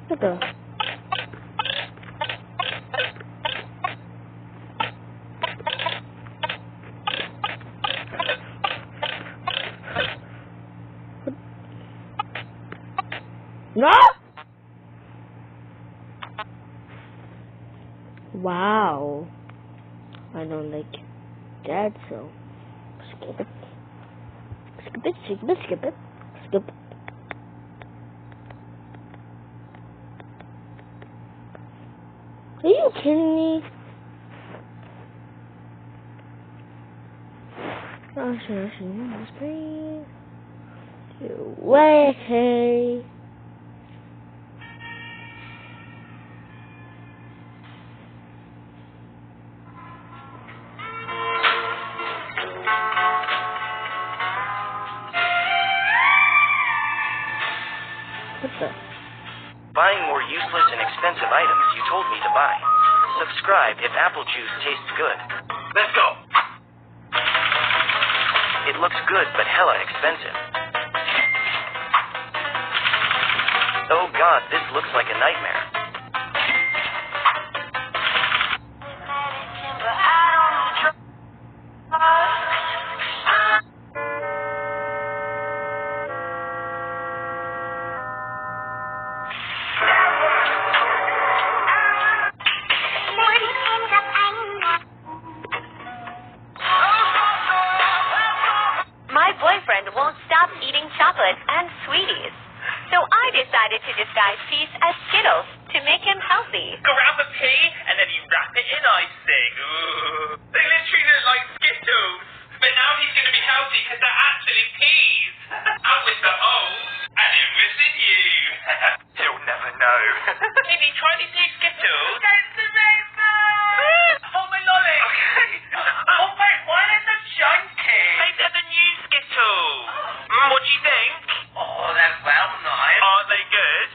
What the? No! Wow. I don't like that, so skip it. Skip it, skip it, skip it. Skip it. Are you kidding me? Oh, sure, please. Way. What the? Buying more useless and expensive items you told me to buy. Subscribe if apple juice tastes good. Let's go! It looks good, but hella expensive. Oh god, this looks like a nightmare. Won't stop eating chocolate and sweeties. So I decided to disguise Peace as Skittles to make him healthy. Grab a pea and then you wrap it in icing. Ooh. They literally look like Skittles. But now he's going to be healthy because they're actually peas. Out with the O and in with the U. He'll never know. Maybe try these new Skittles. That's amazing! Oh my lolly. Okay. Oh wait, why are they so chunky? They're the new Skittles. What do you think? Oh, they're well nice. Are they good?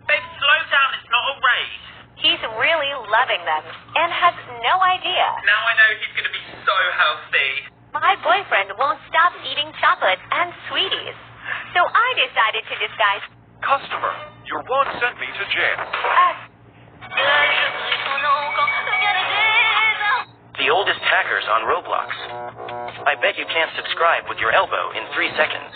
Babe, slow down. It's not a race. He's really loving them and has no idea. Now I know he's going to be so healthy. My boyfriend won't stop eating chocolate and sweeties. So I decided to disguise... Customer, your wand sent me to jail. The oldest hackers on Roblox. I bet you can't subscribe with your elbow in 3 seconds.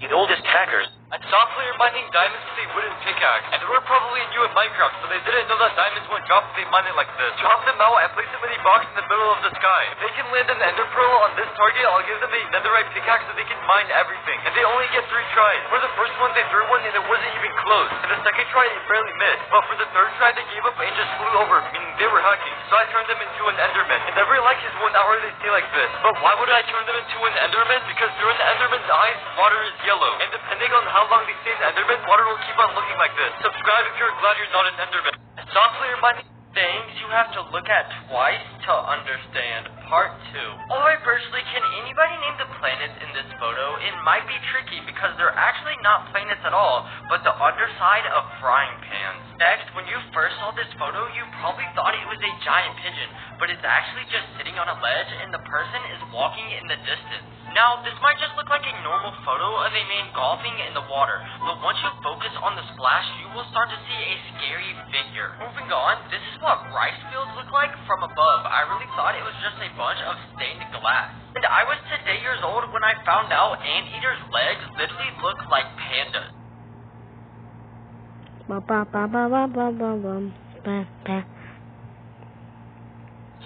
The oldest hackers. I saw player mining diamonds with a wooden pickaxe, and they were probably new in Minecraft, so they didn't know that diamonds won't drop if they mine it like this. Drop them out and place them in a box in the middle of the sky. If they can land an ender pearl on this target, I'll give them a netherite pickaxe so they can mine everything. And they only get 3 tries. For the first one, they threw one and it wasn't even close. For the second try, it barely missed. But for the third try, they gave up and just flew over, meaning they were hacking. So I turned them into an enderman. And every like is 1 hour they stay like this. But why would I turn them into an enderman? Because through an enderman's eyes, water is yellow. And depending on how long they stay in enderman, water will keep on looking like this. Subscribe if you're glad you're not an enderman. Soft player mining things you have to look at twice to understand. Part 2. Alright, firstly, can anybody name the planets in this photo? It might be tricky because they're actually not planets at all, but the underside of frying pans. Next, when you first saw this photo, you probably thought it was a giant pigeon, but it's actually just sitting on a ledge and the person is walking in the distance. Now, this might just look like a normal photo of a man golfing in the water, but once you focus on the splash, you will start to see a scary figure. Moving on, this is what rice fields look like from above. I really thought it was just a bunch of stained glass. And I was today years old when I found out anteaters' legs literally look like pandas.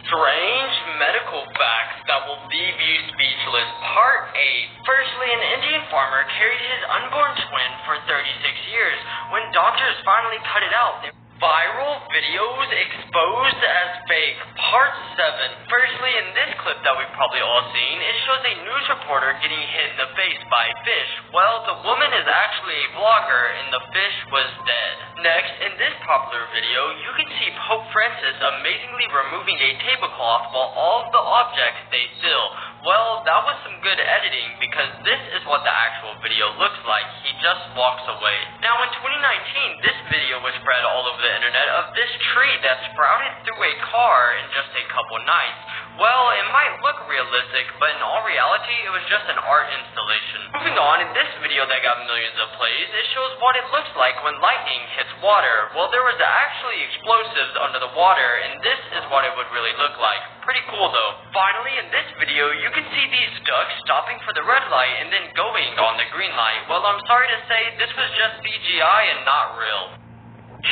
Strange medical facts that will leave you speechless. Part 8. Firstly, an Indian farmer carried his unborn twin for 36 years. When doctors finally cut it out, viral videos exposed as fake. Part 7. Firstly, in this clip that we've probably all seen, it shows a news reporter getting hit in the face by a fish. Well, the woman is actually a vlogger and the fish was dead. Next, in this this popular video, you can see Pope Francis amazingly removing a tablecloth while all of the objects stay still. Well, that was some good editing because this is what the actual video looks like. He just walks away. Now in 2019, this video was spread all over the internet of this tree that sprouted through a car in just a couple nights. Well, it might look realistic, but in all reality, it was just an art installation. Moving on, in this video that got millions of plays, it shows what it looks like when lightning hits water. Well, there was actually explosives under the water, and this is what it would really look like. Pretty cool though. Finally, in this video, you can see these ducks stopping for the red light and then going on the green light. Well, I'm sorry to say, this was just CGI and not real.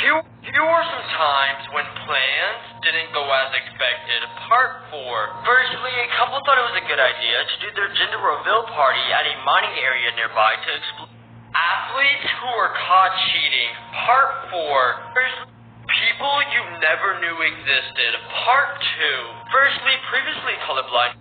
Here were some times when plans didn't go as expected. Part 4. Firstly, a couple thought it was a good idea to do their gender reveal party at a mining area nearby to explore athletes who were caught cheating. Part 4. Firstly, people you never knew existed. Part 2. Firstly, previously colorblind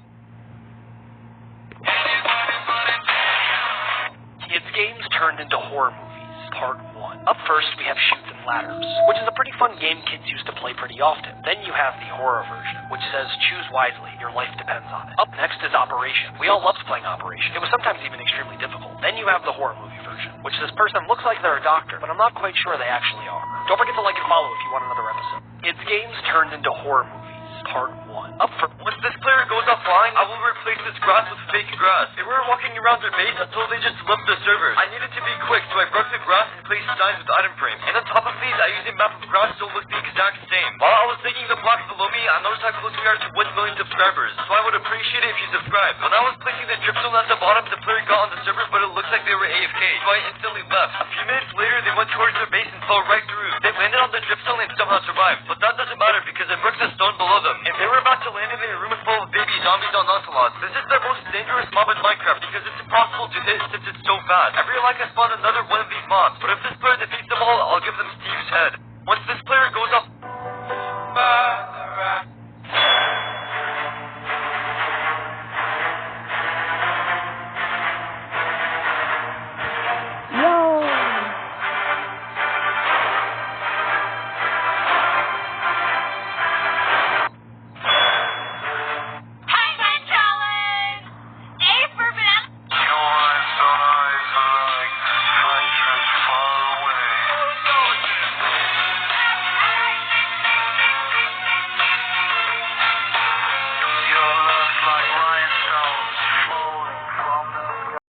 Kids games turned into horror movies. Part 1. Up first, we have Chutes and Ladders, which is a pretty fun game kids used to play pretty often. Then you have the horror version, which says choose wisely, your life depends on it. Up next is Operation. We all loved playing Operation. It was sometimes even extremely difficult. Then you have the horror movie version, which this person looks like they're a doctor, but I'm not quite sure they actually are. Don't forget to like and follow if you want another episode. Kids games turned into horror movies. Part 1. Up first. Once this player goes offline, I will replace this grass with fake grass. They were walking around their base until they just left the servers. I needed to be quick, so I broke the grass and placed signs with item frames. And on top of these, I used a map of grass so it looked the exact same. While I was taking the blocks below me, I noticed how close we are to 1 million subscribers. So I would appreciate it if you subscribe. When I was placing the dripstone at the bottom, the player got on the server, but it looked like they were AFK. So I instantly left. A few minutes later, they went towards their base and fell right through. They landed on the dripstone and somehow survived. But that doesn't matter because I broke the stone below them. And they were about to land in a room full of baby zombies on ocelots. This is the most dangerous mob in Minecraft because it's impossible to hit since it's so fast. Every like I spawn another one of these mobs, but if this player defeats them all, I'll give them Steve's head.